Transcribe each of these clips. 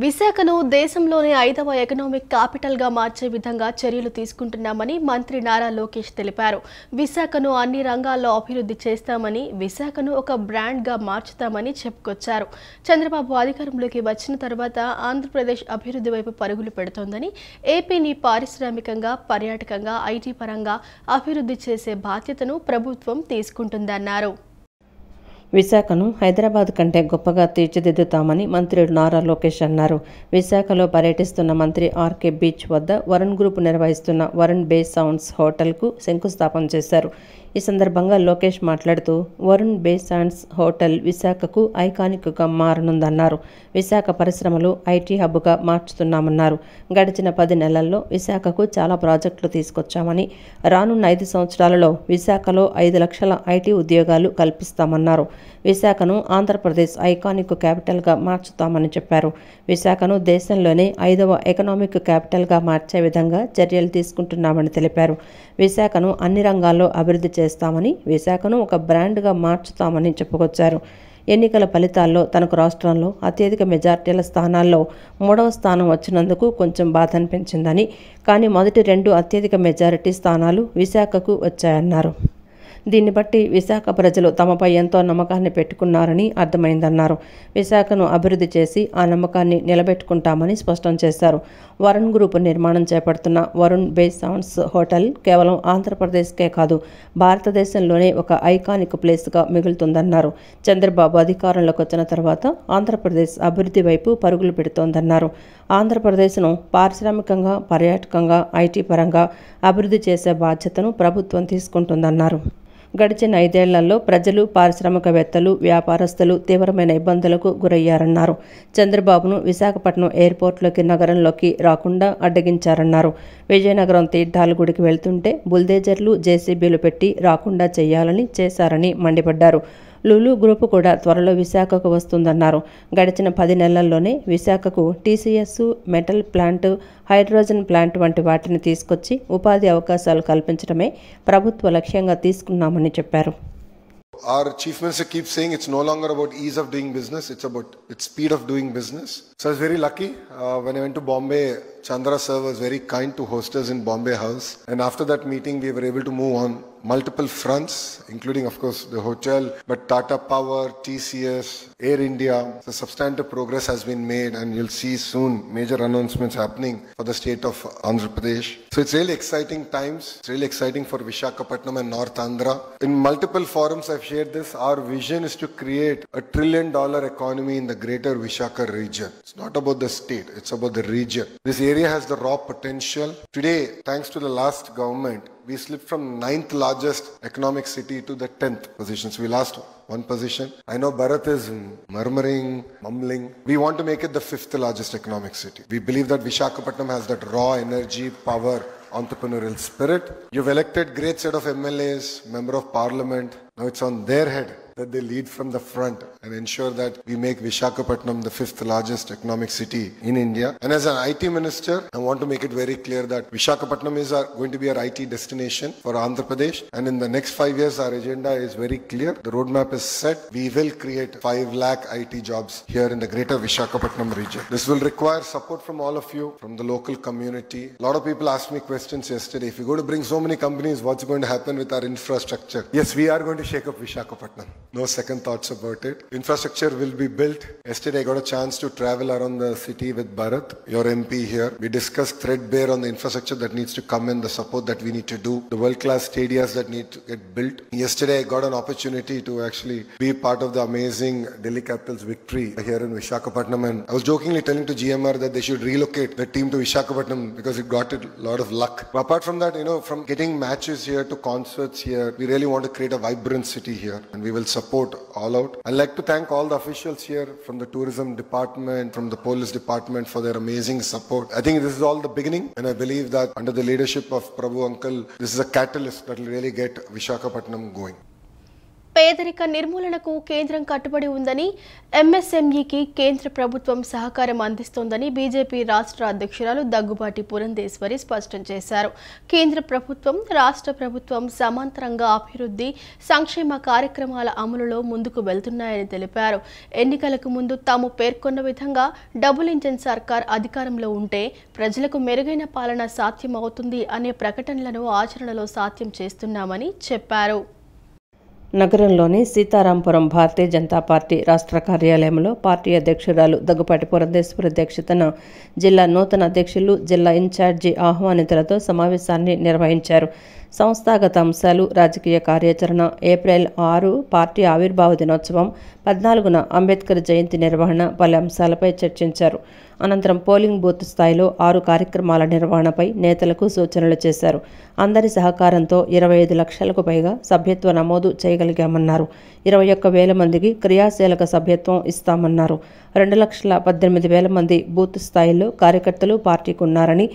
విశాఖను దేశంలోనే 5వ ఎకనామిక్ క్యాపిటల్గా మార్చే విధంగా చర్యలు తీసుకుంటున్నామని మంత్రి నారా లోకేష్ తెలిపారు. విశాఖను అన్ని రంగాల్లో అభివృద్ధి చేస్తామని, విశాఖను ఒక బ్రాండ్గా మార్చుతామని చెప్పుకొచ్చారు. చంద్రబాబు అధికారంలోకి వచ్చిన తర్వాత ఆంధ్రప్రదేశ్ అభివృద్ధి వైపు పరుగులు పెడుతోందని, ఏపీని పారిశ్రామికంగా, పర్యాటకంగా, ఐటీ పరంగా అభివృద్ధి చేసే బాధ్యతను ప్రభుత్వం తీసుకుంటుందన్నారు. విశాఖను హైదరాబాద్ కంటే గొప్పగా తీర్చిదిద్దుతామని మంత్రి నారా లోకేష్ అన్నారు. విశాఖలో పర్యటిస్తున్న మంత్రి ఆర్కే బీచ్ వద్ద వరుణ్ గ్రూప్ నిర్వహిస్తున్న వరుణ్ బే సౌండ్స్ హోటల్కు శంకుస్థాపన చేశారు. ఈ సందర్భంగా లోకేష్ మాట్లాడుతూ వరుణ్ బే సౌండ్స్ హోటల్ విశాఖకు ఐకానిక్గా మారనుందన్నారు. విశాఖ పరిశ్రమలు ఐటీ హబ్గా మార్చుతున్నామన్నారు. గడిచిన 10 నెలల్లో విశాఖకు చాలా ప్రాజెక్టులు తీసుకొచ్చామని, రానున్న 5 సంవత్సరాలలో విశాఖలో 5 లక్షల ఐటీ ఉద్యోగాలు కల్పిస్తామన్నారు. విశాఖను ఆంధ్రప్రదేశ్ ఐకానిక్ క్యాపిటల్గా మార్చుతామని చెప్పారు. విశాఖను దేశంలోనే 5వ ఎకనామిక్ క్యాపిటల్గా మార్చే విధంగా చర్యలు తీసుకుంటున్నామని తెలిపారు. విశాఖను అన్ని రంగాల్లో అభివృద్ధి చేస్తామని, విశాఖను ఒక బ్రాండ్గా మార్చుతామని చెప్పుకొచ్చారు. ఎన్నికల ఫలితాల్లో తనకు రాష్ట్రంలో అత్యధిక మెజార్టీల స్థానాల్లో 3వ స్థానం వచ్చినందుకు కొంచెం బాధ అనిపించిందని, కానీ మొదటి 2 అత్యధిక మెజారిటీ స్థానాలు విశాఖకు వచ్చాయన్నారు. దీన్ని బట్టి విశాఖ ప్రజలు తమపై ఎంతో నమ్మకాన్ని పెట్టుకున్నారని అర్థమైందన్నారు. విశాఖను అభివృద్ధి చేసి ఆ నమ్మకాన్ని నిలబెట్టుకుంటామని స్పష్టం చేశారు. వరుణ్ గ్రూప్ నిర్మాణం చేపడుతున్న వరుణ్ బే సౌండ్స్ హోటల్ కేవలం ఆంధ్రప్రదేశ్కే కాదు, భారతదేశంలోనే ఒక ఐకానిక్ ప్లేస్గా మిగులుతుందన్నారు. చంద్రబాబు అధికారంలోకి వచ్చిన తర్వాత ఆంధ్రప్రదేశ్ అభివృద్ధి వైపు పరుగులు పెడుతోందన్నారు. ఆంధ్రప్రదేశ్ను పారిశ్రామికంగా, పర్యాటకంగా, ఐటీ పరంగా అభివృద్ధి చేసే బాధ్యతను ప్రభుత్వం తీసుకుంటుందన్నారు. గడిచిన 5 ఏళ్లలో ప్రజలు, పారిశ్రామికవేత్తలు, వ్యాపారస్తులు తీవ్రమైన ఇబ్బందులకు గురయ్యారన్నారు. చంద్రబాబును విశాఖపట్నం ఎయిర్పోర్ట్లోకి, నగరంలోకి రాకుండా అడ్డగించారన్నారు. విజయనగరం తీర్థాల గుడికి వెళ్తుంటే బుల్డేజర్లు, జేసీబీలు పెట్టి రాకుండా చేశారని మండిపడ్డారు. లులు గ్రూప్ కూడా త్వరలో విశాఖకు వస్తుందన్నారు. గడిచిన 10 నెలల్లోనే విశాఖకు TCS, metal plant, hydrogen plant వంటి వాటిని తీసుకొచ్చి ఉపాధి అవకాశాలు కల్పించడమే ప్రభుత్వ లక్ష్యంగా తీసుకున్నామని చెప్పారు. Our Chief Minister keeps saying it's no longer about ease of doing business, it's about its speed of doing business. So I was very lucky when I went to Bombay. Chandra sir was very kind to host us in Bombay House, and after that meeting we were able to move on multiple fronts, including of course the hotel, but Tata Power, TCS, Air India. So substantive progress has been made, and you'll see soon major announcements happening for the state of Andhra Pradesh. So it's really exciting times. It's really exciting for Visakhapatnam and North Andhra. In multiple forums I've shared this. Our vision is to create $1 trillion economy in the greater Visakha region. It's not about the state, it's about the region. This area has the raw potential. Today, thanks to the last government, we slipped from 9th largest economic city to the 10th position. So we lost one position. I know Bharat is mumbling. We want to make it the 5th largest economic city. We believe that Visakhapatnam has that raw energy, power, entrepreneurial spirit. You've elected great set of MLAs, member of parliament. Now it's on their head that they lead from the front and ensure that we make Visakhapatnam the 5th largest economic city in India. And as an IT minister, I want to make it very clear that Visakhapatnam is going to be our IT destination for Andhra Pradesh. And in the next 5 years, our agenda is very clear. The roadmap is set. We will create 5 lakh IT jobs here in the greater Visakhapatnam region. This will require support from all of you, from the local community. A lot of people asked me questions yesterday. If you're going to bring so many companies, what's going to happen with our infrastructure? Yes, we are going to shake up Visakhapatnam. No second thoughts about it. Infrastructure will be built. Yesterday I got a chance to travel around the city with Bharat, your MP here. We discussed threadbare on the infrastructure that needs to come in, the support that we need to do, the world-class stadiums that need to get built. Yesterday I got an opportunity to actually be part of the amazing Delhi Capitals victory here in Visakhapatnam, and I was jokingly telling to GMR that they should relocate the team to Visakhapatnam because it got a lot of luck. But apart from that, from getting matches here to concerts here, we really want to create a vibrant city here, and we will support all out. I'd like to thank all the officials here from the tourism department, from the police department for their amazing support. I think this is all the beginning, and I believe that under the leadership of Prabhu Uncle, this is a catalyst that will really get Visakhapatnam going. పేదరిక నిర్మూలనకు కేంద్రం కట్టుబడి ఉందని, ఎంఎస్ఎంఈకి కేంద్ర ప్రభుత్వం సహకారం అందిస్తోందని BJP రాష్ట్ర అధ్యక్షురాలు దగ్గుబాటి పురంధేశ్వరి స్పష్టం చేశారు. కేంద్ర ప్రభుత్వం, రాష్ట్ర ప్రభుత్వం సమాంతరంగా అభివృద్ధి, సంక్షేమ కార్యక్రమాల అమలులో ముందుకు వెళ్తున్నాయని తెలిపారు. ఎన్నికలకు ముందు తాము పేర్కొన్న విధంగా డబుల్ ఇంజిన్ సర్కార్ అధికారంలో ఉంటే ప్రజలకు మెరుగైన పాలన సాధ్యమవుతుంది అనే ప్రకటనలను ఆచరణలో సాధ్యం చేస్తున్నామని చెప్పారు. నగరంలోని సీతారాంపురం భారతీయ జనతా పార్టీ రాష్ట్ర కార్యాలయంలో పార్టీ అధ్యక్షురాలు దగ్గుపాటి పురంధేశ్వరి అధ్యక్షతన జిల్లా నూతన అధ్యక్షులు, జిల్లా ఇన్ఛార్జి ఆహ్వానితులతో సమావేశాన్ని నిర్వహించారు. సంస్థాగత అంశాలు, రాజకీయ కార్యాచరణ, ఏప్రిల్ 6 పార్టీ ఆవిర్భావ దినోత్సవం, 14న అంబేద్కర్ జయంతి నిర్వహణ పలు అంశాలపై చర్చించారు. అనంతరం పోలింగ్ బూత్ స్థాయిలో 6 కార్యక్రమాల నిర్వహణపై నేతలకు సూచనలు చేశారు. అందరి సహకారంతో 25 లక్షలకు పైగా సభ్యత్వ నమోదు చేయగలిగామన్నారు. 21,000 మందికి క్రియాశీలక సభ్యత్వం ఇస్తామన్నారు. 2,18,000 మంది బూత్ స్థాయిలో కార్యకర్తలు పార్టీకి ఉన్నారని,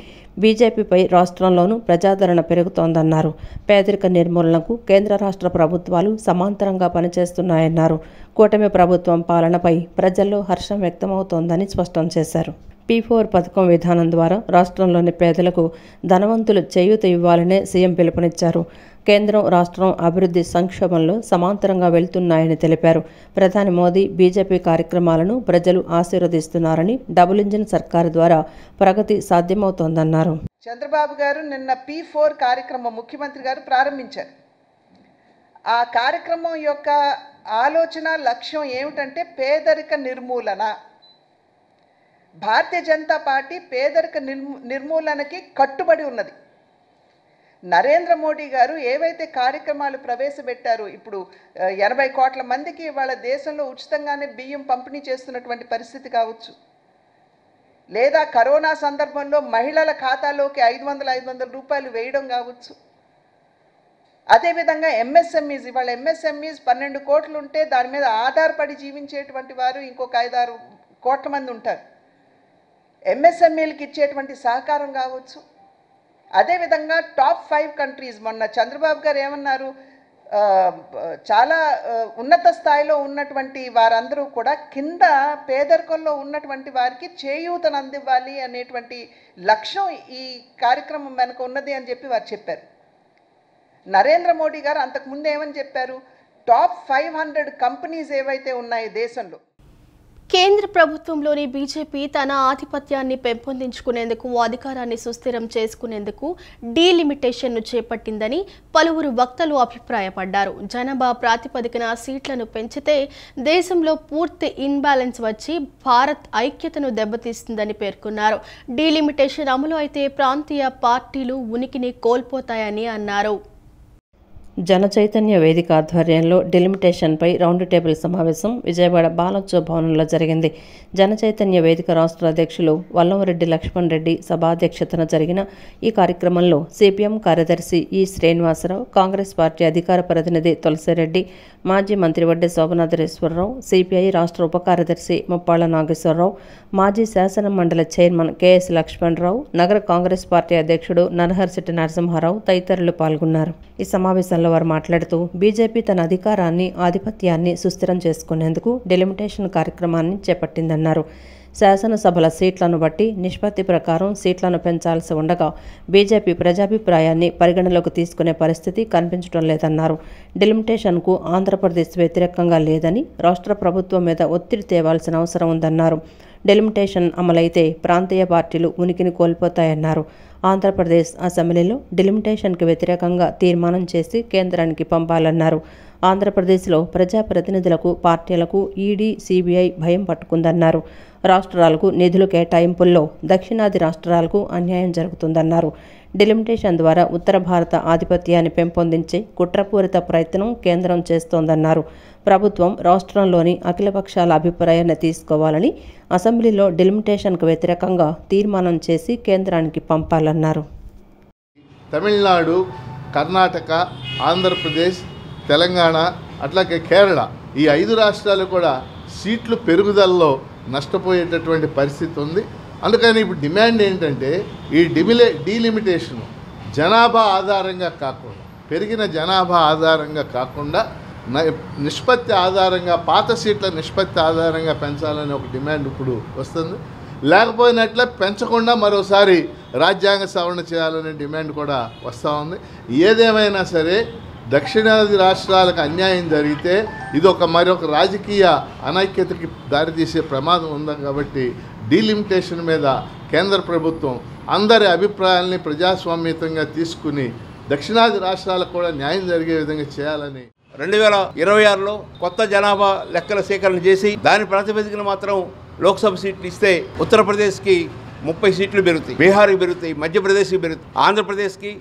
బీజేపీపై రాష్ట్రంలోనూ ప్రజాదరణ పెరుగుతోందన్నారు. పేదరిక నిర్మూలనకు కేంద్ర రాష్ట్ర ప్రభుత్వాలు సమాంతరంగా పనిచేస్తున్నాయన్నారు. కూటమి ప్రభుత్వం పాలనపై ప్రజల్లో హర్షం వ్యక్తమవుతోందని స్పష్టం చేశారు. P4 పథకం విధానం ద్వారా రాష్ట్రంలోని పేదలకు ధనవంతులు చేయూత ఇవ్వాలనే సీఎం పిలుపునిచ్చారు. కేంద్రం, రాష్ట్రం అభివృద్ధి సంక్షేమంలో సమాంతరంగా వెళ్తున్నాయని తెలిపారు. ప్రధాని మోదీ, బీజేపీ కార్యక్రమాలను ప్రజలు ఆశీర్వదిస్తున్నారని, డబుల్ ఇంజిన్ సర్కారు ద్వారా ప్రగతి సాధ్యమవుతోందన్నారు. చంద్రబాబు గారు నిన్న P4 కార్యక్రమం ముఖ్యమంత్రి గారు ప్రారంభించారు. ఆ కార్యక్రమం యొక్క ఆలోచన, లక్ష్యం ఏమిటంటే పేదరిక నిర్మూలన. భారతీయ జనతా పార్టీ పేదరిక నిర్మూలనకి కట్టుబడి ఉన్నది. నరేంద్ర మోడీ గారు ఏవైతే కార్యక్రమాలు ప్రవేశపెట్టారో, ఇప్పుడు 80 కోట్ల మందికి వాళ్ళ దేశంలో ఉచితంగానే బియ్యం పంపిణీ చేస్తున్నటువంటి పరిస్థితి కావచ్చు, లేదా కరోనా సందర్భంలో మహిళల ఖాతాలోకి 500 రూపాయలు వేయడం కావచ్చు. అదేవిధంగా ఎంఎస్ఎంఈస్, ఇవాళ ఎంఎస్ఎంఈస్ 12 కోట్లు ఉంటే దాని మీద ఆధారపడి జీవించేటువంటి వారు ఇంకొక 5-6 కోట్ల మంది ఉంటారు. ఎంఎస్ఎంఈలకు ఇచ్చేటువంటి సహకారం కావచ్చు. అదేవిధంగా టాప్ 5 కంట్రీస్, మొన్న చంద్రబాబు గారు ఏమన్నారు, చాలా ఉన్నత స్థాయిలో ఉన్నటువంటి వారందరూ కూడా కింద పేదరికంలో ఉన్నటువంటి వారికి చేయూతను అందివ్వాలి అనేటువంటి లక్ష్యం ఈ కార్యక్రమం వెనుక ఉన్నది అని చెప్పి వారు చెప్పారు. నరేంద్ర మోడీ గారు అంతకుముందు ఏమని చెప్పారు, టాప్ 500 కంపెనీస్ ఏవైతే ఉన్నాయో దేశంలో, కేంద్ర ప్రభుత్వంలోని బీజేపీ తన ఆధిపత్యాన్ని పెంపొందించుకునేందుకు, అధికారాన్ని సుస్థిరం చేసుకునేందుకు డీలిమిటేషన్ను చేపట్టిందని పలువురు వక్తలు అభిప్రాయపడ్డారు. జనాభా ప్రాతిపదికన సీట్లను పెంచితే దేశంలో పూర్తి ఇన్బ్యాలెన్స్ వచ్చి భారత్ ఐక్యతను దెబ్బతీస్తుందని పేర్కొన్నారు. డీలిమిటేషన్ అమలు అయితే ప్రాంతీయ పార్టీలు ఉనికిని కోల్పోతాయని అన్నారు. జన చైతన్య వేదిక ఆధ్వర్యంలో డెలిమిటేషన్పై రౌండ్ టేబుల్ సమావేశం విజయవాడ బాలోత్సవ భవనంలో జరిగింది. జన చైతన్య వేదిక రాష్ట్ర అధ్యక్షులు వల్లంరెడ్డి లక్ష్మణ్ రెడ్డి సభాధ్యక్షతన జరిగిన ఈ కార్యక్రమంలో సిపిఎం కార్యదర్శి ఈ శ్రీనివాసరావు, కాంగ్రెస్ పార్టీ అధికార ప్రతినిధి తులసిరెడ్డి, మాజీ మంత్రి వడ్డే శోభనాథరేశ్వరరావు, సిపిఐ రాష్ట్ర ఉప కార్యదర్శి ముప్పాళ్ల నాగేశ్వరరావు, మాజీ శాసన మండలి చైర్మన్ కెఎస్ లక్ష్మణరావు, నగర కాంగ్రెస్ పార్టీ అధ్యక్షుడు నరహర్శెట్టి నరసింహారావు తదితరులు పాల్గొన్నారు. ఈ సమావేశంలో వారు మాట్లాడుతూ బీజేపీ తన అధికారాన్ని, ఆధిపత్యాన్ని సుస్థిరం చేసుకునేందుకు డెలిమిటేషన్ కార్యక్రమాన్ని చేపట్టిందన్నారు. శాసనసభల సీట్లను బట్టి నిష్పత్తి ప్రకారం సీట్లను పెంచాల్సి ఉండగా బీజేపీ ప్రజాభిప్రాయాన్ని పరిగణలోకి తీసుకునే పరిస్థితి కనిపించడం లేదన్నారు. డెలిమిటేషన్కు ఆంధ్రప్రదేశ్ వ్యతిరేకంగా లేదని, రాష్ట్ర ప్రభుత్వం మీద ఒత్తిడి తేవాల్సిన అవసరం ఉందన్నారు. డెలిమిటేషన్ అమలైతే ప్రాంతీయ పార్టీలు ఉనికిని కోల్పోతాయన్నారు. ఆంధ్రప్రదేశ్ అసెంబ్లీలో డెలిమిటేషన్కి వ్యతిరేకంగా తీర్మానం చేసి కేంద్రానికి పంపాలన్నారు. ఆంధ్రప్రదేశ్లో ప్రజాప్రతినిధులకు, పార్టీలకు ఈడీ, సిబిఐ భయం పట్టుకుందన్నారు. రాష్ట్రాలకు నిధులు కేటాయింపుల్లో దక్షిణాది రాష్ట్రాలకు అన్యాయం జరుగుతుందన్నారు. డెలిమిటేషన్ ద్వారా ఉత్తర భారత ఆధిపత్యాన్ని పెంపొందించే కుట్రపూరిత ప్రయత్నం కేంద్రం చేస్తోందన్నారు. ప్రభుత్వం రాష్ట్రంలోని అఖిలపక్షాల అభిప్రాయాన్ని తీసుకోవాలని, అసెంబ్లీలో డెలిమిటేషన్కు వ్యతిరేకంగా తీర్మానం చేసి కేంద్రానికి పంపాలన్నారు. తమిళనాడు, కర్ణాటక, ఆంధ్రప్రదేశ్, తెలంగాణ, అట్లాగే కేరళ, ఈ 5 రాష్ట్రాలు కూడా సీట్లు పెరుగుదలలో నష్టపోయేటటువంటి పరిస్థితి ఉంది. అందుకని ఇప్పుడు డిమాండ్ ఏంటంటే ఈ డీలిమిటేషన్ జనాభా ఆధారంగా కాకుండా, పెరిగిన జనాభా ఆధారంగా కాకుండా నిష్పత్తి ఆధారంగా, పాత సీట్ల నిష్పత్తి ఆధారంగా పెంచాలని ఒక డిమాండ్ ఇప్పుడు వస్తుంది. లేకపోయినట్లే పెంచకుండా మరోసారి రాజ్యాంగ సవరణ చేయాలనే డిమాండ్ కూడా వస్తూ ఉంది. ఏదేమైనా సరే దక్షిణాది రాష్ట్రాలకు అన్యాయం జరిగితే ఇది మరొక రాజకీయ అనైక్యతకి దారితీసే ప్రమాదం ఉంది. కాబట్టి డీలిమిటేషన్ మీద కేంద్ర ప్రభుత్వం అందరి అభిప్రాయాల్ని ప్రజాస్వామ్యతంగా తీసుకుని దక్షిణాది రాష్ట్రాలకు కూడా న్యాయం జరిగే విధంగా చేయాలని 2026లో కొత్త జనాభా లెక్కల సేకరణ చేసి దాని ప్రాతిపదికన మాత్రం లోక్సభ సీట్లు ఇస్తే ఉత్తరప్రదేశ్కి 30 సీట్లు పెరుగుతాయి, బీహార్కి పెరుగుతాయి, మధ్యప్రదేశ్కి పెరుగుతాయి, ఆంధ్రప్రదేశ్కి,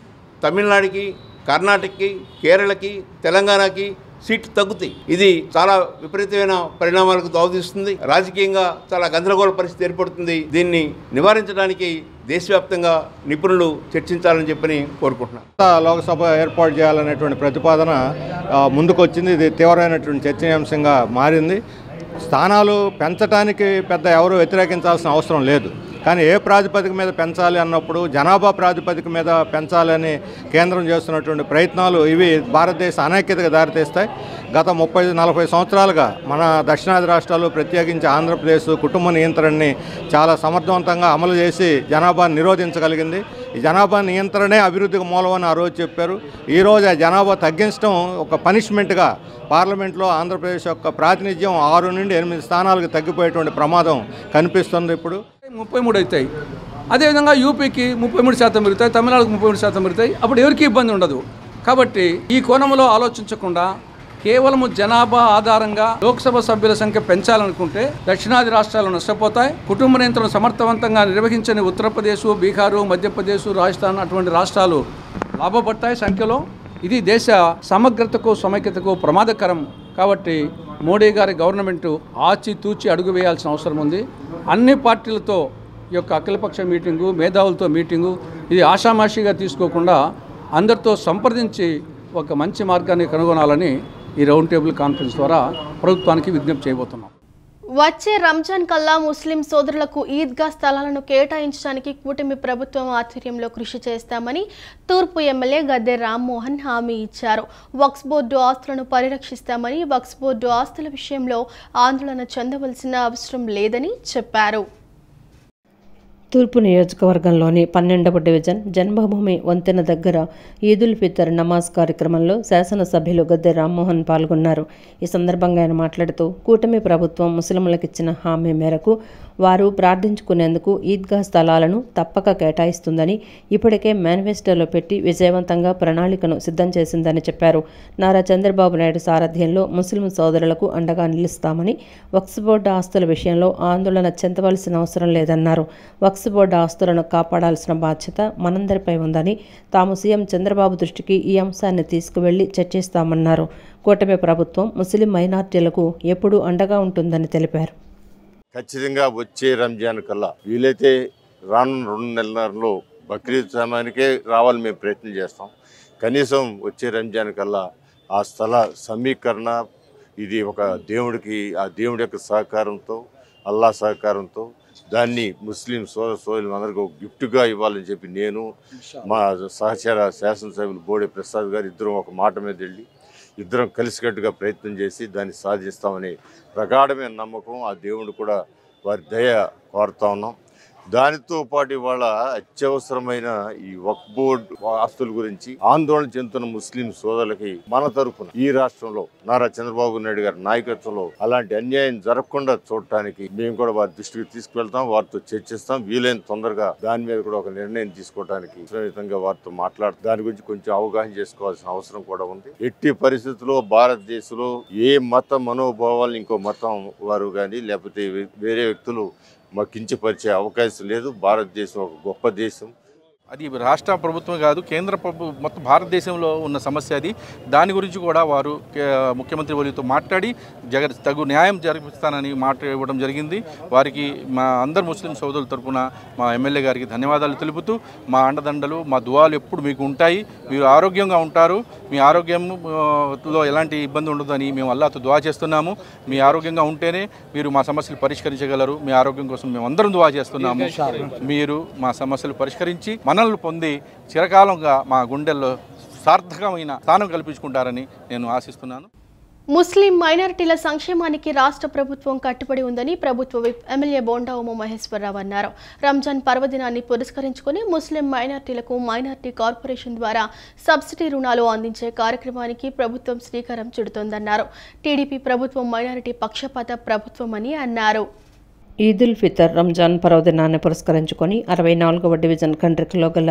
తమిళనాడుకి, కర్ణాటకకి, కేరళకి, తెలంగాణకి సీట్లు తగ్గుతాయి. ఇది చాలా విపరీతమైన పరిణామాలకు దారితీస్తుంది. రాజకీయంగా చాలా గందరగోళ పరిస్థితి ఏర్పడుతుంది. దీన్ని నివారించడానికి దేశవ్యాప్తంగా నిపుణులు చర్చించాలని చెప్పని కోరుకుంటున్నాను. లోక్సభ ఏర్పాటు చేయాలనేటువంటి ప్రతిపాదన ముందుకొచ్చింది. ఇది తీవ్రమైనటువంటి చర్చనీయాంశంగా మారింది. స్థానాలు పెంచడానికి పెద్ద ఎవరు వ్యతిరేకించాల్సిన అవసరం లేదు. కానీ ఏ ప్రాతిపదిక మీద పెంచాలి అన్నప్పుడు జనాభా ప్రాతిపదిక మీద పెంచాలని కేంద్రం చేస్తున్నటువంటి ప్రయత్నాలు ఇవి భారతదేశ అనైక్యతకు దారితీస్తాయి. గత 30-40 సంవత్సరాలుగా మన దక్షిణాది రాష్ట్రాలు, ప్రత్యేకించి ఆంధ్రప్రదేశ్ కుటుంబ నియంత్రణని చాలా సమర్థవంతంగా అమలు చేసి జనాభాను నిరోధించగలిగింది. ఈ జనాభా నియంత్రణే అభివృద్ధికి మూలమని ఆ రోజు చెప్పారు. ఈరోజు ఆ జనాభా తగ్గించడం ఒక పనిష్మెంట్గా పార్లమెంట్లో ఆంధ్రప్రదేశ్ యొక్క ప్రాతినిధ్యం 6 నుండి 8 స్థానాలకు తగ్గిపోయేటువంటి ప్రమాదం కనిపిస్తుంది. ఇప్పుడు 33 అవుతాయి. అదేవిధంగా యూపీకి 33% పెరుగుతాయి, తమిళనాడుకు 33% పెరుగుతాయి. అప్పుడు ఎవరికి ఇబ్బంది ఉండదు. కాబట్టి ఈ కోణంలో ఆలోచించకుండా కేవలం జనాభా ఆధారంగా లోక్సభ సభ్యుల సంఖ్య పెంచాలనుకుంటే దక్షిణాది రాష్ట్రాలు నష్టపోతాయి. కుటుంబ నియంత్రణ సమర్థవంతంగా నిర్వహించని ఉత్తరప్రదేశ్, బీహారు, మధ్యప్రదేశ్, రాజస్థాన్ అటువంటి రాష్ట్రాలు లాభపడతాయి సంఖ్యలో. ఇది దేశ సమగ్రతకు, సమైక్యతకు ప్రమాదకరం. కాబట్టి మోడీ గారి గవర్నమెంట్ ఆచితూచి అడుగు వేయాల్సిన అవసరం ఉంది. అన్ని పార్టీలతో ఈ యొక్క అఖిలపక్ష మీటింగు, మేధావులతో మీటింగు ఇది ఆషామాషిగా తీసుకోకుండా అందరితో సంప్రదించి ఒక మంచి మార్గాన్ని కనుగొనాలని ఈ రౌండ్ టేబుల్ కాన్ఫరెన్స్ ద్వారా ప్రభుత్వానికి విజ్ఞప్తి చేయబోతున్నాం. వచ్చే రంజాన్ కల్లా ముస్లిం సోదరులకు ఈద్గా స్థలాలను కేటాయించడానికి కూటమి ప్రభుత్వం ఆధ్వర్యంలో కృషి చేస్తామని తూర్పు ఎమ్మెల్యే గద్దె రామ్మోహన్ హామీ ఇచ్చారు. వక్ఫ్ బోర్డు ఆస్తులను పరిరక్షిస్తామని, వక్ఫ్ బోర్డు ఆస్తుల విషయంలో ఆందోళన చెందవలసిన అవసరం లేదని చెప్పారు. తూర్పు నియోజకవర్గంలోని 12వ డివిజన్ జన్మభూమి వంతెన దగ్గర ఈదుల్ ఫితర్ నమాజ్ కార్యక్రమంలో శాసనసభ్యులు గద్దె రామ్మోహన్ పాల్గొన్నారు. ఈ సందర్భంగా ఆయన మాట్లాడుతూ కూటమి ప్రభుత్వం ముస్లింలకిచ్చిన హామీ మేరకు వారు ప్రార్థించుకునేందుకు ఈద్గా స్థలాలను తప్పక కేటాయిస్తుందని, ఇప్పటికే మేనిఫెస్టోలో పెట్టి విజయవంతంగా ప్రణాళికను సిద్ధం చేసిందని చెప్పారు. నారా చంద్రబాబు నాయుడు సారథ్యంలో ముస్లిం సోదరులకు అండగా నిలుస్తామని, వక్ఫ్ బోర్డు ఆస్తుల విషయంలో ఆందోళన చెందవలసిన అవసరం లేదన్నారు. వక్ఫ్ బోర్డు ఆస్తులను కాపాడాల్సిన బాధ్యత మనందరిపై ఉందని, తాము సీఎం చంద్రబాబు దృష్టికి ఈ అంశాన్ని తీసుకువెళ్లి చర్చిస్తామన్నారు. కూటమి ప్రభుత్వం ముస్లిం మైనార్టీలకు ఎప్పుడూ అండగా ఉంటుందని తెలిపారు. ఖచ్చితంగా వచ్చే రంజాన్ కల్లా వీలైతే రానున్న 2 నెలల్లో బక్రీద్ సమయానికే రావాలి మేము ప్రయత్నం చేస్తాం. కనీసం వచ్చే రంజాన్ కల్లా ఆ స్థల సమీకరణ ఇది ఒక దేవుడికి, ఆ దేవుడి యొక్క సహకారంతో, అల్లా సహకారంతో దాన్ని ముస్లిం సోదరులందరికీ గిఫ్ట్గా ఇవ్వాలని చెప్పి నేను, మా సహచర శాసనసభ్యులు బోడే ప్రసాద్ గారు ఇద్దరం ఒక మాట మీద వెళ్ళి ఇద్దరం కలిసికట్టుగా ప్రయత్నం చేసి దాన్ని సాధిస్తామని ప్రగాఢమైన నమ్మకం, ఆ దేవుడు కూడా వారి దయ కోరుతా ఉన్నాం. దానితో పాటు ఇవాళ అత్యవసరమైన ఈ వక్ఫ్ బోర్డు ఆస్తుల గురించి ఆందోళన చెందుతున్న ముస్లిం సోదరులకి మన తరఫున ఈ రాష్ట్రంలో నారా చంద్రబాబు నాయుడు గారి నాయకత్వంలో అలాంటి అన్యాయం జరగకుండా చూడటానికి మేము కూడా వారి దృష్టికి తీసుకువెళ్తాం, వారితో చర్చిస్తాం. వీలైన తొందరగా దాని మీద కూడా ఒక నిర్ణయం తీసుకోవడానికి విధంగా వారితో మాట్లాడుతాం. దాని గురించి కొంచెం అవగాహన చేసుకోవాల్సిన అవసరం కూడా ఉంది. ఎట్టి పరిస్థితుల్లో భారతదేశంలో ఏ మత మనోభావాలను ఇంకో మతం వారు కానీ లేకపోతే వేరే వ్యక్తులు మాకు కించపరిచే అవకాశం లేదు. భారతదేశం ఒక గొప్ప దేశం. అది రాష్ట్ర ప్రభుత్వం కాదు, కేంద్ర మొత్తం భారతదేశంలో ఉన్న సమస్య అది. దాని గురించి కూడా వారు ముఖ్యమంత్రి వర్యులతో మాట్లాడి తగు న్యాయం జరిపిస్తానని మాట ఇవ్వడం జరిగింది. వారికి మా అందరు ముస్లిం సోదరుల తరఫున మా ఎమ్మెల్యే గారికి ధన్యవాదాలు తెలుపుతూ, మా అండదండలు, మా దువాలు ఎప్పుడు మీకు ఉంటాయి, మీరు ఆరోగ్యంగా ఉంటారు, మీ ఆరోగ్యంలో ఎలాంటి ఇబ్బంది ఉండదని మేము అల్లాహ్తో దువా చేస్తున్నాము. మీ ఆరోగ్యంగా ఉంటేనే మీరు మా సమస్యలు పరిష్కరించగలరు. మీ ఆరోగ్యం కోసం మేము అందరం దువా చేస్తున్నాము. మీరు మా సమస్యలు పరిష్కరించి మనల్ని పొంది చిరకాలంగా మా గుండెల్లో సార్థకమైన స్థానం కల్పించుకుంటారని నేను ఆశిస్తున్నాను. ముస్లిం మైనారిటీల సంక్షేమానికి రాష్ట్ర ప్రభుత్వం కట్టుబడి ఉందని ప్రభుత్వ విప్ ఎమ్మెల్యే బోండా ఉమా మహేశ్వరరావు అన్నారు. రంజాన్ పర్వదినాన్ని పురస్కరించుకుని ముస్లిం మైనారిటీలకు మైనారిటీ కార్పొరేషన్ ద్వారా సబ్సిడీ రుణాలు అందించే కార్యక్రమానికి ప్రభుత్వం శ్రీకారం చుడుతోందన్నారు. టీడీపీ ప్రభుత్వం మైనారిటీ పక్షపాత ప్రభుత్వమని అన్నారు. ఈదుల్ ఫితర్ రంజాన్ పర్వదినాన్ని పురస్కరించుకొని 64వ డివిజన్ కండ్రికలో గల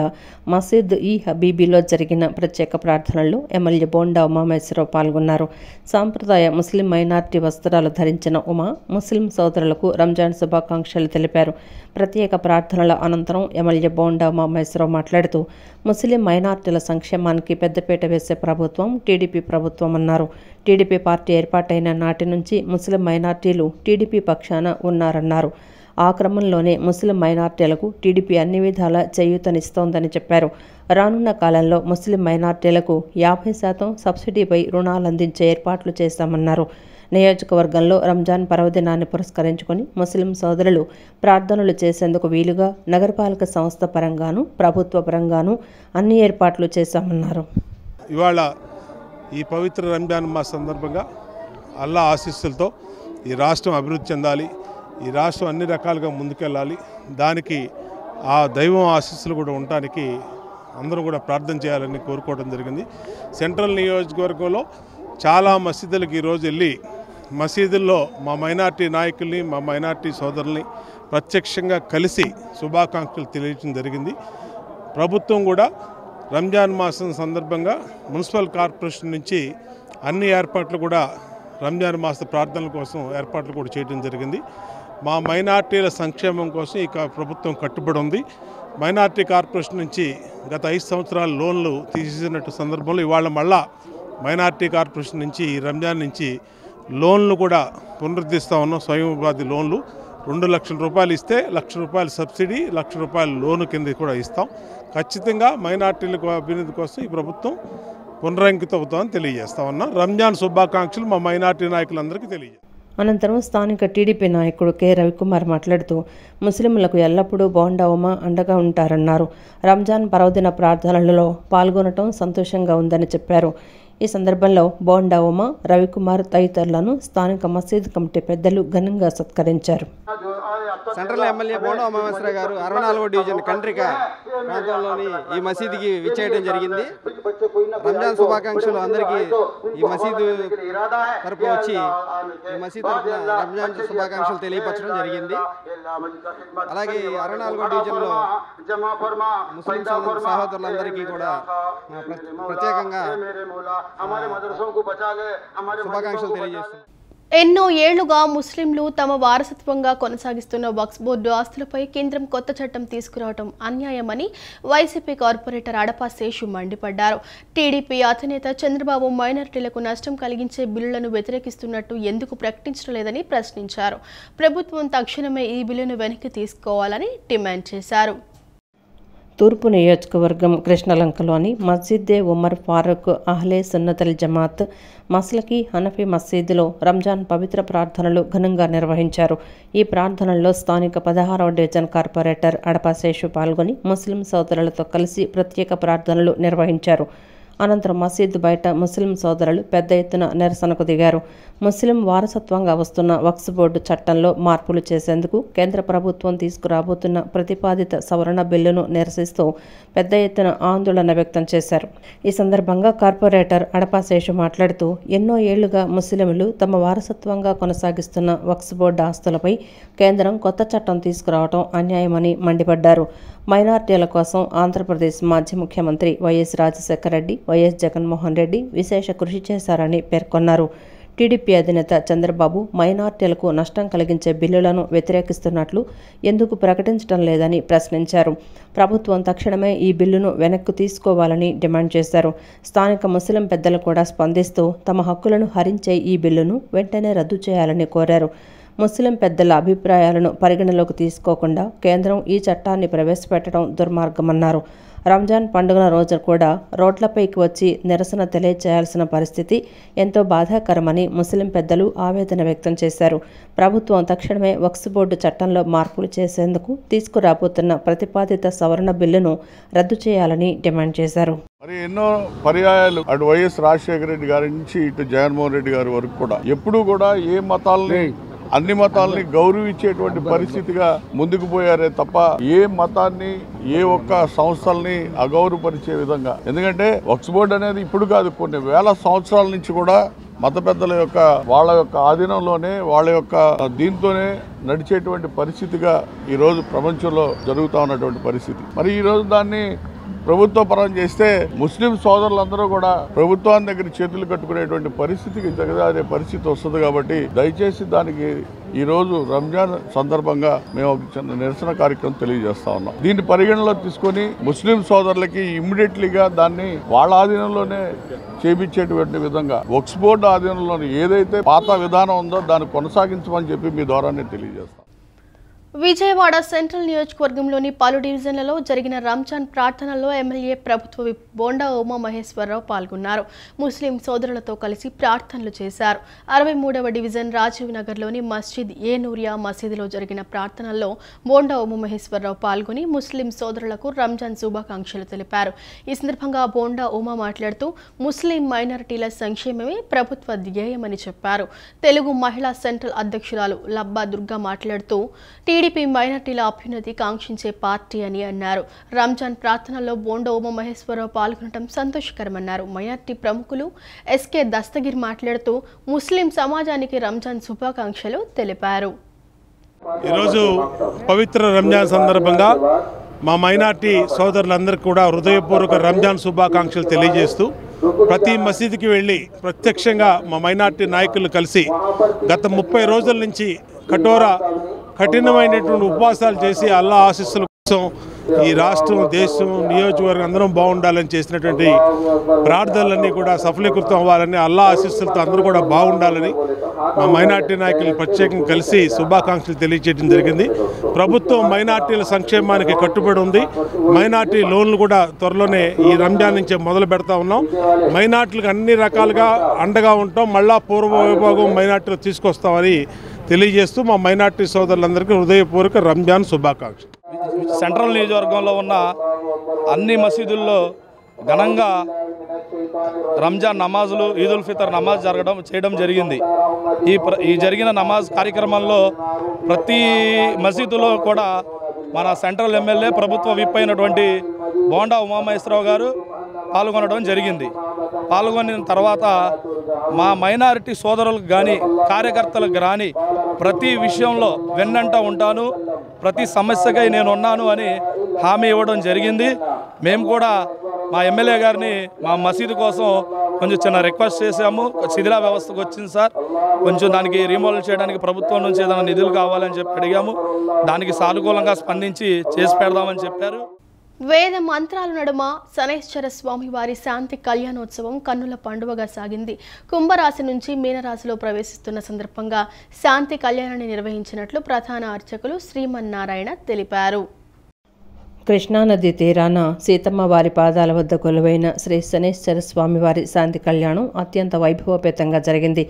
మసీద్ ఈ హబీబీలో జరిగిన ప్రత్యేక ప్రార్థనల్లో ఎమ్మెల్యే బోండా ఉమామేశ్వరరావు పాల్గొన్నారు. సాంప్రదాయ ముస్లిం మైనారిటీ వస్త్రాలు ధరించిన ఉమా ముస్లిం సోదరులకు రంజాన్ శుభాకాంక్షలు తెలిపారు. ప్రత్యేక ప్రార్థనల అనంతరం ఎమ్మెల్యే బోండా ఉమామేశ్వరరావు మాట్లాడుతూ ముస్లిం మైనారిటీల సంక్షేమానికి పెద్దపీట వేసే ప్రభుత్వం టీడీపీ ప్రభుత్వం అన్నారు. టీడీపీ పార్టీ ఏర్పాటైన నాటి నుంచి ముస్లిం మైనారిటీలు టీడీపీ పక్షాన ఉన్నారన్నారు. ఆ క్రమంలోనే ముస్లిం మైనారిటీలకు టీడీపీ అన్ని విధాలా చేయూతనిస్తోందని చెప్పారు. రానున్న కాలంలో ముస్లిం మైనారిటీలకు 50% సబ్సిడీపై రుణాలు అందించే ఏర్పాట్లు చేశామన్నారు. నియోజకవర్గంలో రంజాన్ పర్వదినాన్ని పురస్కరించుకొని ముస్లిం సోదరులు ప్రార్థనలు చేసేందుకు వీలుగా నగరపాలక సంస్థ పరంగాను ప్రభుత్వ పరంగాను అన్ని ఏర్పాట్లు చేశామన్నారు. ఇవాళ ఈ పవిత్ర రంజాన్ మాస సందర్భంగా అల్లా ఆశీస్సులతో ఈ రాష్ట్రం అభివృద్ధి చెందాలి, ఈ రాష్ట్రం అన్ని రకాలుగా ముందుకెళ్ళాలి, దానికి ఆ దైవం ఆశీస్సులు కూడా ఉండటానికి అందరూ కూడా ప్రార్థన చేయాలని కోరుకోవడం జరిగింది. సెంట్రల్ నియోజకవర్గంలో చాలా మసీదులకు ఈరోజు వెళ్ళి మసీదుల్లో మా మైనార్టీ నాయకుల్ని మా మైనార్టీ సోదరుల్ని ప్రత్యక్షంగా కలిసి శుభాకాంక్షలు తెలియజేయడం జరిగింది. ప్రభుత్వం కూడా రంజాన్ మాసం సందర్భంగా మున్సిపల్ కార్పొరేషన్ నుంచి అన్ని ఏర్పాట్లు కూడా రంజాన్ మాస ప్రార్థనల కోసం ఏర్పాట్లు కూడా చేయడం జరిగింది. మా మైనార్టీల సంక్షేమం కోసం ఈ ప్రభుత్వం కట్టుబడి ఉంది. మైనార్టీ కార్పొరేషన్ నుంచి గత 5 సంవత్సరాల లోన్లు తీసేసినట్టు సందర్భంలో ఇవాళ మళ్ళా మైనార్టీ కార్పొరేషన్ నుంచి రంజాన్ నుంచి లోన్లు కూడా పునరుద్ధరిస్తూ ఉన్నాం. స్వయం ఉపాధి లోన్లు 2 లక్షల రూపాయలు ఇస్తే 1 లక్ష రూపాయలు సబ్సిడీ, 1 లక్ష రూపాయల లోను కింద కూడా ఇస్తాం. ఖచ్చితంగా మైనార్టీలకు అభివృద్ధి కోసం ఈ ప్రభుత్వం పునరంకితం అవుతామని తెలియజేస్తా ఉన్నాం. రంజాన్ శుభాకాంక్షలు మా మైనార్టీ నాయకులందరికీ తెలియజేస్తాం. అనంతరం స్థానిక టీడీపీ నాయకుడు కె రవికుమార్ మాట్లాడుతూ ముస్లింలకు ఎల్లప్పుడూ బోండా ఉమా అండగా ఉంటారన్నారు. రంజాన్ పర్వదిన ప్రార్థనలలో పాల్గొనడం సంతోషంగా ఉందని చెప్పారు. ఈ సందర్భంలో బోండా ఉమా, రవికుమార్ తదితరులను స్థానిక మసీద్ కమిటీ పెద్దలు ఘనంగా సత్కరించారు. సెంట్రల్ ఎమ్మెల్యే బోండా ఉమామేశ్వర గారు 64వ డివిజన్ కండ్రిక ప్రాంతంలోని ఈ మసీదుకి విచ్చేయడం జరిగింది. రంజాన్ శుభాకాంక్షలు అందరికీ ఈ మసీదు తరపు వచ్చి ఈ మసీదు తరపున రంజాన్ శుభాకాంక్షలు తెలియపరచడం జరిగింది. అలాగే 64వ డివిజన్లో ముస్లిం సహోదరులందరికీ కూడా ప్రత్యేకంగా శుభాకాంక్షలు తెలియజేస్తున్నాం. ఎన్నో ఏళ్లుగా ముస్లింలు తమ వారసత్వంగా కొనసాగిస్తున్న వక్ఫ్ బోర్డు ఆస్తులపై కేంద్రం కొత్త చట్టం తీసుకురావడం అన్యాయమని వైసీపీ కార్పొరేటర్ అడపా శేషు మండిపడ్డారు. టీడీపీ అధినేత చంద్రబాబు మైనారిటీలకు నష్టం కలిగించే బిల్లులను వ్యతిరేకిస్తున్నట్టు ఎందుకు ప్రకటించడం లేదని ప్రశ్నించారు. ప్రభుత్వం తక్షణమే ఈ బిల్లును వెనక్కి తీసుకోవాలని డిమాండ్ చేశారు. తూర్పు నియోజకవర్గం కృష్ణలంకలోని మస్జిద్ ఉమర్ ఫారూక్ అహ్లే సున్నతుల్ జమాత్ మస్లకి హనఫీ మసీదులో రంజాన్ పవిత్ర ప్రార్థనలు ఘనంగా నిర్వహించారు. ఈ ప్రార్థనల్లో స్థానిక 16వ డివిజన్ కార్పొరేటర్ అడపా శేషు పాల్గొని ముస్లిం సోదరులతో కలిసి ప్రత్యేక ప్రార్థనలు నిర్వహించారు. అనంతరం మసీదు బయట ముస్లిం సోదరులు పెద్ద ఎత్తున నిరసనకు దిగారు. ముస్లిం వారసత్వంగా వస్తున్న వక్ఫ్ బోర్డు చట్టంలో మార్పులు చేసేందుకు కేంద్ర ప్రభుత్వం తీసుకురాబోతున్న ప్రతిపాదిత సవరణ బిల్లును నిరసిస్తూ పెద్ద ఎత్తున ఆందోళన వ్యక్తం చేశారు. ఈ సందర్భంగా కార్పొరేటర్ అడపా శేషు మాట్లాడుతూ ఎన్నో ఏళ్లుగా ముస్లింలు తమ వారసత్వంగా కొనసాగిస్తున్న వక్ఫ్ బోర్డు ఆస్తులపై కేంద్రం కొత్త చట్టం తీసుకురావడం అన్యాయమని మండిపడ్డారు. మైనార్టీల కోసం ఆంధ్రప్రదేశ్ మాజీ ముఖ్యమంత్రి వైఎస్ రాజశేఖర రెడ్డి, వైఎస్ జగన్మోహన్ రెడ్డి విశేష కృషి చేశారని పేర్కొన్నారు. టీడీపీ అధినేత చంద్రబాబు మైనార్టీలకు నష్టం కలిగించే బిల్లులను వ్యతిరేకిస్తున్నట్లు ఎందుకు ప్రకటించడం లేదని ప్రశ్నించారు. ప్రభుత్వం తక్షణమే ఈ బిల్లును వెనక్కు తీసుకోవాలని డిమాండ్ చేశారు. స్థానిక ముస్లిం పెద్దలు కూడా స్పందిస్తూ తమ హక్కులను హరించే ఈ బిల్లును వెంటనే రద్దు చేయాలని కోరారు. ముస్లిం పెద్దల అభిప్రాయాలను పరిగణలోకి తీసుకోకుండా కేంద్రం ఈ చట్టాన్ని ప్రవేశపెట్టడం దుర్మార్గమన్నారు. రంజాన్ పండుగల రోజు కూడా రోడ్లపైకి వచ్చి నిరసన తెలియచేయాల్సిన పరిస్థితి ఎంతో బాధాకరమని ముస్లిం పెద్దలు ఆవేదన వ్యక్తం చేశారు. ప్రభుత్వం తక్షణమే వక్ఫ్ బోర్డు చట్టంలో మార్పులు చేసేందుకు తీసుకురాబోతున్న ప్రతిపాదిత సవరణ బిల్లును రద్దు చేయాలని డిమాండ్ చేశారు. మరి ఎన్నో పర్యాయాలు అటు వైఎస్ రాజశేఖర రెడ్డి గారి నుంచి ఇటు జగన్మోహన్ రెడ్డి గారి వరకు కూడా ఎప్పుడూ కూడా ఏ మతాలని అన్ని మతాలని గౌరవించేటువంటి పరిస్థితిగా ముందుకు పోయారే తప్ప ఏ మతాన్ని ఏ ఒక్క సంస్థల్ని అగౌరవపరిచే విధంగా. ఎందుకంటే వక్ఫ్ బోర్డు అనేది ఇప్పుడు కాదు, కొన్ని వేల సంవత్సరాల నుంచి కూడా మత పెద్దల యొక్క వాళ్ళ యొక్క ఆధీనంలోనే వాళ్ళ యొక్క దీంతోనే నడిచేటువంటి పరిస్థితిగా ఈరోజు ప్రపంచంలో జరుగుతూ ఉన్నటువంటి పరిస్థితి. మరి ఈరోజు దాన్ని ప్రభుత్వ పరం చేస్తే ముస్లిం సోదరులందరూ కూడా ప్రభుత్వాన్ని దగ్గర చేతులు కట్టుకునేటువంటి పరిస్థితికి దిగజారే పరిస్థితి వస్తుంది. కాబట్టి దయచేసి దానికి ఈరోజు రంజాన్ సందర్భంగా మేము ఒక చిన్న నిరసన కార్యక్రమం తెలియజేస్తా ఉన్నాం. దీన్ని పరిగణలో తీసుకొని ముస్లిం సోదరులకి ఇమ్మీడియట్లీగా దాన్ని వాళ్ళ ఆధీనంలోనే చేపించేటువంటి విధంగా వక్ఫ్ బోర్డు ఆధీనంలోని ఏదైతే పాత విధానం ఉందో దాన్ని కొనసాగించమని చెప్పి మీ ద్వారానే తెలియజేస్తాం. విజయవాడ సెంట్రల్ నియోజకవర్గంలోని పలు డివిజన్లలో జరిగిన రంజాన్ ప్రార్థనల్లో ఎమ్మెల్యే ప్రభుత్వ విప్ బోండా ఉమా మహేశ్వరరావు పాల్గొన్నారు. ముస్లిం సోదరులతో కలిసి ప్రార్థనలు చేశారు. 63వ డివిజన్ రాజీవ్ నగర్లోని మస్జిద్ ఏ నూరియా మసీదులో జరిగిన ప్రార్థనల్లో బోండా ఉమా మహేశ్వరరావు పాల్గొని ముస్లిం సోదరులకు రంజాన్ శుభాకాంక్షలు తెలిపారు. ఈ సందర్భంగా బోండా ఉమా మాట్లాడుతూ ముస్లిం మైనారిటీల సంక్షేమమే ప్రభుత్వ ధ్యేయమని చెప్పారు. తెలుగు మహిళా సెంట్రల్ అధ్యక్షురాలు లబ్బా దుర్గా మాట్లాడుతూ టీడీపీ మైనార్టీల అభ్యున్నతి కాంక్షించే పార్టీ అని అన్నారు. రంజాన్ ప్రార్థనలో బోండా ఉమా మహేశ్వరరావు పాల్గొనడం సంతోషకరమన్నారు. మైనార్టీ ప్రముఖులు ఎస్కే దస్తగిర్ మాట్లాడుతూ ముస్లిం సమాజానికి రంజాన్ శుభాకాంక్షలు తెలిపారు. ఈరోజు పవిత్ర రంజాన్ సందర్భంగా మా మైనార్టీ సోదరులందరికీ కూడా హృదయపూర్వక రంజాన్ శుభాకాంక్షలు తెలియజేస్తూ ప్రతి మసీదుకి వెళ్ళి ప్రత్యక్షంగా మా మైనార్టీ నాయకులు కలిసి గత 30 రోజుల నుంచి కఠినమైనటువంటి ఉపవాసాలు చేసి అల్లా ఆశీస్సుల కోసం ఈ రాష్ట్రం, దేశం, నియోజకవర్గం అందరం బాగుండాలని చేసినటువంటి ప్రార్థనలన్నీ కూడా సఫలీకృతం అవ్వాలని, అల్లా ఆశీస్సులతో అందరూ కూడా బాగుండాలని మా మైనార్టీ నాయకులు ప్రత్యేకంగా కలిసి శుభాకాంక్షలు తెలియజేయడం జరిగింది. ప్రభుత్వం మైనార్టీల సంక్షేమానికి కట్టుబడి ఉంది. మైనార్టీ లోన్లు కూడా త్వరలోనే ఈ రంజాన్ నుంచే మొదలు పెడతా ఉన్నాం. మైనార్టీలకు అన్ని రకాలుగా అండగా ఉంటాం. మళ్ళా పూర్వ వైభోగం మైనార్టీలు తీసుకొస్తామని తెలియజేస్తూ మా మైనార్టీ సోదరులందరికీ హృదయపూర్వక రంజాన్ శుభాకాంక్షలు. సెంట్రల్ నియోజకవర్గంలో ఉన్న అన్ని మసీదుల్లో ఘనంగా రంజాన్ నమాజులు, ఈదుల్ ఫితర్ నమాజ్ చేయడం జరిగింది. ఈ జరిగిన నమాజ్ కార్యక్రమంలో ప్రతి మసీదులో కూడా మన సెంట్రల్ ఎమ్మెల్యే ప్రభుత్వ విప్ అయినటువంటి బోండా ఉమామహేశ్వరరావు గారు పాల్గొనడం జరిగింది. పాల్గొన్న తర్వాత మా మైనారిటీ సోదరులకు కానీ కార్యకర్తలకు కానీ ప్రతి విషయంలో వెన్నంట ఉంటాను, ప్రతి సమస్యకై నేను ఉన్నాను అని హామీ ఇవ్వడం జరిగింది. మేము కూడా మా ఎమ్మెల్యే గారిని మా మసీదు కోసం కొంచెం చిన్న రిక్వెస్ట్ చేశాము. శిథిలా వ్యవస్థకు వచ్చింది సార్, కొంచెం దానికి రీమోడల్ చేయడానికి ప్రభుత్వం నుంచి ఏదైనా నిధులు కావాలని చెప్పి అడిగాము. దానికి సానుకూలంగా స్పందించి చేసి పెడదామని చెప్పారు. వేద మంత్రాల నడుమ శనైశ్వర స్వామి వారి శాంతి కళ్యాణోత్సవం కన్నుల పండుగగా సాగింది. కుంభరాశి నుంచి మీనరాశిలో ప్రవేశిస్తున్న సందర్భంగా శాంతి కళ్యాణాన్ని నిర్వహించినట్లు ప్రధాన అర్చకులు శ్రీమన్నారాయణ తెలిపారు. కృష్ణానది తీరాన సీతమ్మ వారి పాదాల వద్ద కొలువైన శ్రీ శనైశ్వర స్వామివారి శాంతి కళ్యాణం అత్యంత వైభవపేతంగా జరిగింది.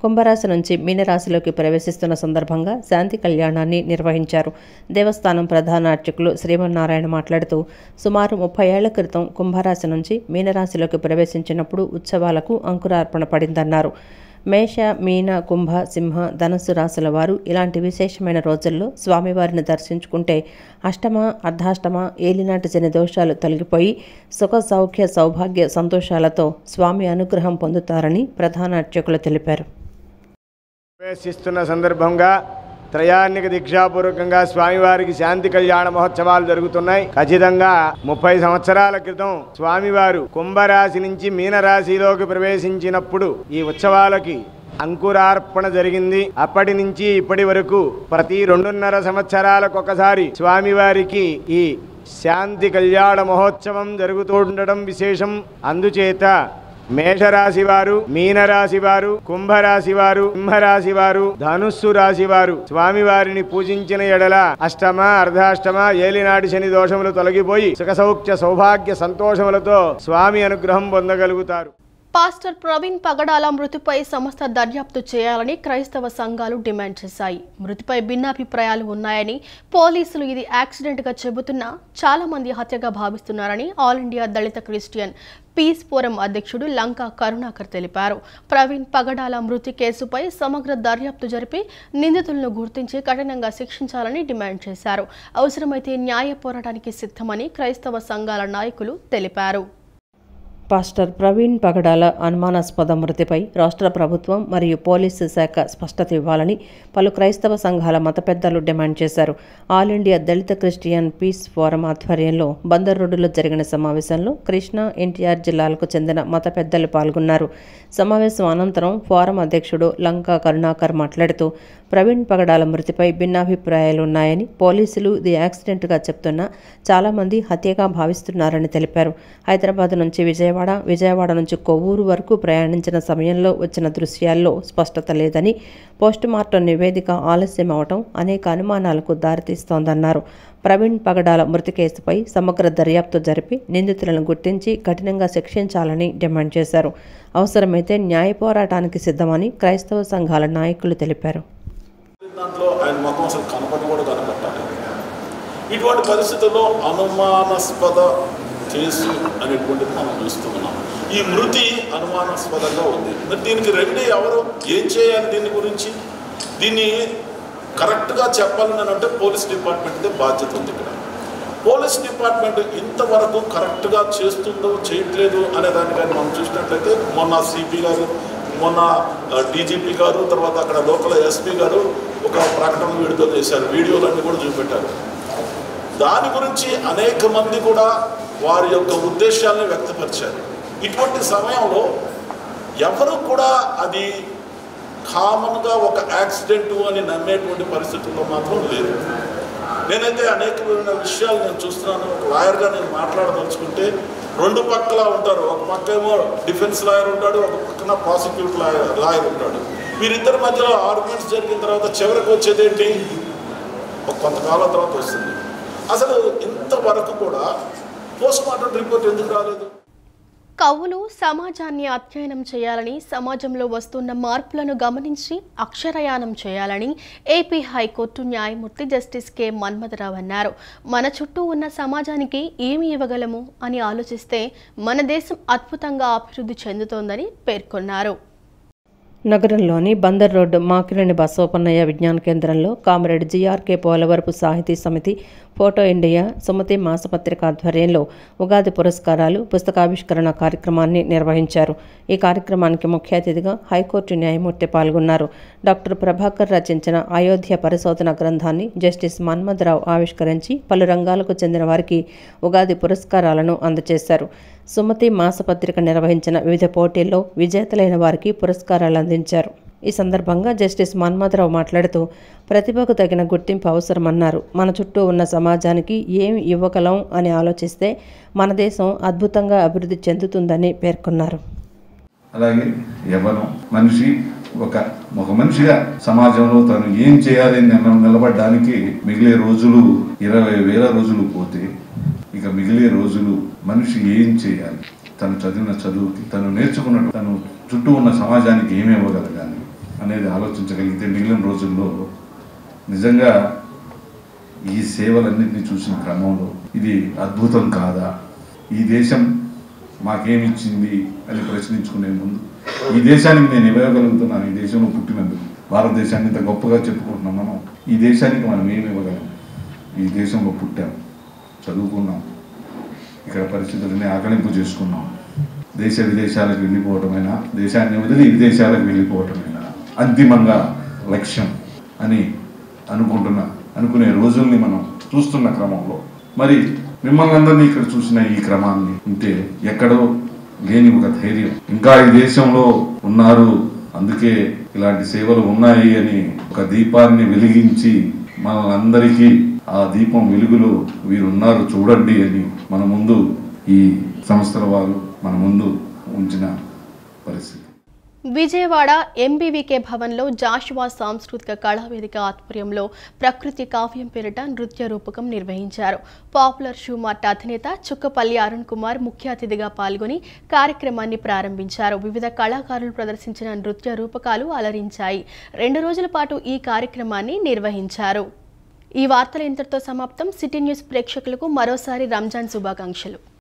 కుంభరాశి నుంచి మీనరాశిలోకి ప్రవేశిస్తున్న సందర్భంగా శాంతి కళ్యాణాన్ని నిర్వహించారు. దేవస్థానం ప్రధాన అర్చకులు శ్రీమన్నారాయణ మాట్లాడుతూ సుమారు 30 ఏళ్ల క్రితం కుంభరాశి నుంచి మీనరాశిలోకి ప్రవేశించినప్పుడు ఉత్సవాలకు అంకురార్పణ పడిందన్నారు. మేష, మీన, కుంభ, సింహ, ధనుస్సు రాశుల వారు ఇలాంటి విశేషమైన రోజుల్లో స్వామివారిని దర్శించుకుంటే అష్టమ, అర్ధాష్టమ, ఏలినాటి శని దోషాలు తొలగిపోయి సుఖ, సౌఖ్య, సౌభాగ్య, సంతోషాలతో స్వామి అనుగ్రహం పొందుతారని ప్రధాన అర్చకులు తెలిపారు. ప్రవేశిస్తున్న సందర్భంగా త్రయాన్నిక దీక్షాపూర్వకంగా స్వామివారికి శాంతి కళ్యాణ మహోత్సవాలు జరుగుతున్నాయి. ఖచ్చితంగా 30 సంవత్సరాల క్రితం స్వామివారు కుంభరాశి నుంచి మీనరాశిలోకి ప్రవేశించినప్పుడు ఈ ఉత్సవాలకి అంకురార్పణ జరిగింది. అప్పటి నుంచి ఇప్పటి వరకు ప్రతి 2.5 సంవత్సరాలకు ఒకసారి స్వామివారికి ఈ శాంతి కళ్యాణ మహోత్సవం జరుగుతుండడం విశేషం. అందుచేత మేషరాశి వారు, మీనరాశి వారు, కుంభరాశి వారు, సింహరాశి వారు, ధనుస్సు రాశి వారు స్వామివారిని పూజించిన ఎడల అష్టమ, అర్ధాష్టమ, ఏలినాటి శని దోషములు తొలగిపోయి సుఖ సౌఖ్య సౌభాగ్య సంతోషములతో స్వామి అనుగ్రహం పొందగలుగుతారు. పాస్టర్ ప్రవీణ్ పగడాల మృతిపై సంస్థ దర్యాప్తు చేయాలని క్రైస్తవ సంఘాలు డిమాండ్ చేశాయి. మృతిపై భిన్నాభిప్రాయాలు ఉన్నాయని, పోలీసులు ఇది యాక్సిడెంట్గా చెబుతున్నా చాలా మంది హత్యగా భావిస్తున్నారని ఆల్ ఇండియా దళిత క్రిస్టియన్ పీస్ ఫోరం అధ్యక్షుడు లంకా కరుణాకర్ తెలిపారు. ప్రవీణ్ పగడాల మృతి కేసుపై సమగ్ర దర్యాప్తు జరిపి నిందితులను గుర్తించి కఠినంగా శిక్షించాలని డిమాండ్ చేశారు. అవసరమైతే న్యాయ పోరాటానికి సిద్ధమని క్రైస్తవ సంఘాల నాయకులు తెలిపారు. పాస్టర్ ప్రవీణ్ పగడాల అనుమానాస్పద మృతిపై రాష్ట్ర ప్రభుత్వం మరియు పోలీసు శాఖ స్పష్టత ఇవ్వాలని పలు క్రైస్తవ సంఘాల మత పెద్దలు డిమాండ్ చేశారు. ఆల్ ఇండియా దళిత క్రిస్టియన్ పీస్ ఫోరం ఆధ్వర్యంలో బందర్ రోడ్డులో జరిగిన సమావేశంలో కృష్ణా, ఎన్టీఆర్ జిల్లాలకు చెందిన మత పెద్దలు పాల్గొన్నారు. సమావేశం అనంతరం ఫోరం అధ్యక్షుడు లంకా కరుణాకర్ మాట్లాడుతూ ప్రవీణ్ పగడాల మృతిపై భిన్నాభిప్రాయాలున్నాయని, పోలీసులు ఇది యాక్సిడెంట్గా చెప్తున్నా చాలామంది హత్యగా భావిస్తున్నారని తెలిపారు. హైదరాబాద్ నుంచి విజయవాడ నుంచి కొవ్వూరు వరకు ప్రయాణించిన సమయంలో వచ్చిన దృశ్యాల్లో స్పష్టత లేదని, పోస్టుమార్టం నివేదిక ఆలస్యం అవటం అనేక అనుమానాలకు దారితీస్తోందన్నారు. ప్రవీణ్ పగడాల మృతి కేసుపై సమగ్ర దర్యాప్తు జరిపి నిందితులను గుర్తించి కఠినంగా శిక్షించాలని డిమాండ్ చేశారు. అవసరమైతే న్యాయ పోరాటానికి సిద్ధమని క్రైస్తవ సంఘాల నాయకులు తెలిపారు. దాంట్లో ఆయన ముఖం అసలు కనపట్టాలి. ఇటువంటి పరిస్థితుల్లో అనుమానాస్పద కేసు అనేటువంటిది మనం చూస్తూ ఉన్నాం. ఈ మృతి అనుమానాస్పదంగా ఉంది. మరి దీనికి రెమెడీ ఎవరు, ఏం చేయాలి, దీని గురించి దీన్ని కరెక్ట్గా చెప్పాలని అంటే పోలీస్ డిపార్ట్మెంట్దే బాధ్యత ఉంది. ఇక్కడ పోలీస్ డిపార్ట్మెంట్ ఇంతవరకు కరెక్ట్గా చేస్తుందో చేయట్లేదు అనే దాన్ని కానీ మనం చూసినట్లయితే మొన్న సిపి గారు, మొన్న డీజీపీ గారు, తర్వాత అక్కడ లోకల్ ఎస్పీ గారు ఒక ప్రకటన విడుదల చేశారు, వీడియోలన్నీ కూడా చూపెట్టారు. దాని గురించి అనేక మంది కూడా వారి యొక్క ఉద్దేశాలను వ్యక్తపరిచారు. ఇటువంటి సమయంలో ఎవరు కూడా అది కామన్గా ఒక యాక్సిడెంటు అని నమ్మేటువంటి పరిస్థితుల్లో మాత్రం లేదు. నేనైతే అనేకమైన విషయాలు నేను చూస్తున్నాను. ఒక లాయర్గా నేను మాట్లాడదలుచుకుంటే రెండు పక్కల ఉంటారు. ఒక పక్క ఏమో డిఫెన్స్ లాయర్ ఉంటాడు, ఒక పక్కన ప్రాసిక్యూట్ లాయర్ ఉంటాడు. వీరిద్దరి మధ్యలో ఆర్గ్యుమెంట్స్ జరిగిన తర్వాత చివరికి వచ్చేది ఏంటి, ఒక కొంతకాలం తర్వాత వస్తుంది. అసలు ఇంతవరకు కూడా పోస్ట్ మార్టం రిపోర్ట్ ఎందుకు రాలేదు? కవులు సమాజాన్ని అధ్యయనం చేయాలని, సమాజంలో వస్తున్న మార్పులను గమనించి అక్షరయానం చేయాలని ఏపీ హైకోర్టు న్యాయమూర్తి జస్టిస్ కె మన్మథరావు అన్నారు. మన చుట్టూ ఉన్న సమాజానికి ఏమి ఇవ్వగలము అని ఆలోచిస్తే మన దేశం అద్భుతంగా అభివృద్ధి చెందుతోందని పేర్కొన్నారు. నగరంలోని బందర్ రోడ్డు మాకిరణి బసవపన్నయ్య విజ్ఞాన కేంద్రంలో కామ్రేడ్ జీఆర్కే పోలవరపు సాహితీ సమితి, ఫోటో ఇండియా, సుమతి మాసపత్రిక ఆధ్వర్యంలో ఉగాది పురస్కారాలు, పుస్తకావిష్కరణ కార్యక్రమాన్ని నిర్వహించారు. ఈ కార్యక్రమానికి ముఖ్య అతిథిగా హైకోర్టు న్యాయమూర్తి పాల్గొన్నారు. డాక్టర్ ప్రభాకర్ రచించిన అయోధ్య పరిశోధన గ్రంథాన్ని జస్టిస్ మన్మథరావు ఆవిష్కరించి పలు రంగాలకు చెందిన వారికి ఉగాది పురస్కారాలను అందజేశారు. సుమతి మాసపత్రిక నిర్వహించిన వివిధ పోటీల్లో విజేతలైన వారికి పురస్కారాలు అందించారు. ఈ సందర్భంగా జస్టిస్ మన్మథరావు మాట్లాడుతూ ప్రతిభకు తగిన గుర్తింపు అవసరమన్నారు. మన చుట్టూ ఉన్న సమాజానికి ఏమి ఇవ్వగలం అని ఆలోచిస్తే మన దేశం అద్భుతంగా అభివృద్ధి చెందుతుందని పేర్కొన్నారు. అలాగే యవ్వనం మనిషి ఒక మనిషిగా సమాజంలో తను ఏం చేయాలి నిలబడడానికి మిగిలే రోజులు 20,000 రోజులు పోతే ఇక మిగిలే రోజులు మనిషి ఏం చేయాలి, తను చదివిన చదువుకి, తను నేర్చుకున్నట్టు తను చుట్టూ ఉన్న సమాజానికి ఏమి ఇవ్వగలగాలి అనేది ఆలోచించగలిగితే మిగిలిన రోజుల్లో నిజంగా ఈ సేవలన్నింటినీ చూసిన క్రమంలో ఇది అద్భుతం కాదా, ఈ దేశం మాకేమిచ్చింది అని ప్రశ్నించుకునే ముందు ఈ దేశానికి నేను ఇవ్వగలుగుతున్నాను, ఈ దేశంలో పుట్టినందుకు, భారతదేశాన్ని ఇంత గొప్పగా చెప్పుకుంటున్నాం మనం, ఈ దేశానికి మనం ఏమి ఇవ్వగలం, ఈ దేశంలో పుట్టాం, చదువుకున్నాం, ఇక్కడ పరిస్థితులని ఆకలింపు చేసుకున్నాం, దేశ విదేశాలకు వెళ్ళిపోవటమైనా, దేశాన్ని వదిలి విదేశాలకు వెళ్ళిపోవటమైనా అంతిమంగా లక్ష్యం అని అనుకునే రోజుల్ని మనం చూస్తున్న క్రమంలో మరి మిమ్మల్ని అందరినీ ఇక్కడ చూసిన ఈ క్రమాన్ని ఉంటే ఎక్కడో లేని ఒక ధైర్యం, ఇంకా ఈ దేశంలో ఉన్నారు, అందుకే ఇలాంటి సేవలు ఉన్నాయి అని ఒక దీపాన్ని వెలిగించి మనందరికీ ఆ దీపం వెలుగులో వీరున్నారు చూడండి అని మన ముందు ఈ సంస్థల వారు మన ముందు ఉంచిన పరిస్థితి. విజయవాడ ఎంబీవీకే భవన్లో జాషువా సాంస్కృతిక కళావేదిక ఆధ్వర్యంలో ప్రకృతి కావ్యం పేరిట నృత్య రూపకం నిర్వహించారు. పాపులర్ షూ మార్ట్ అధినేత చుక్కపల్లి అరుణ్ కుమార్ ముఖ్య అతిథిగా పాల్గొని కార్యక్రమాన్ని ప్రారంభించారు. వివిధ కళాకారులు ప్రదర్శించిన నృత్య రూపకాలు అలరించాయి. 2 రోజుల పాటు ఈ కార్యక్రమాన్ని నిర్వహించారు. ఈ వార్తలు ఇంతటితో సమాప్తం. సిటీ న్యూస్ ప్రేక్షకులకు మరోసారి రంజాన్ శుభాకాంక్షలు.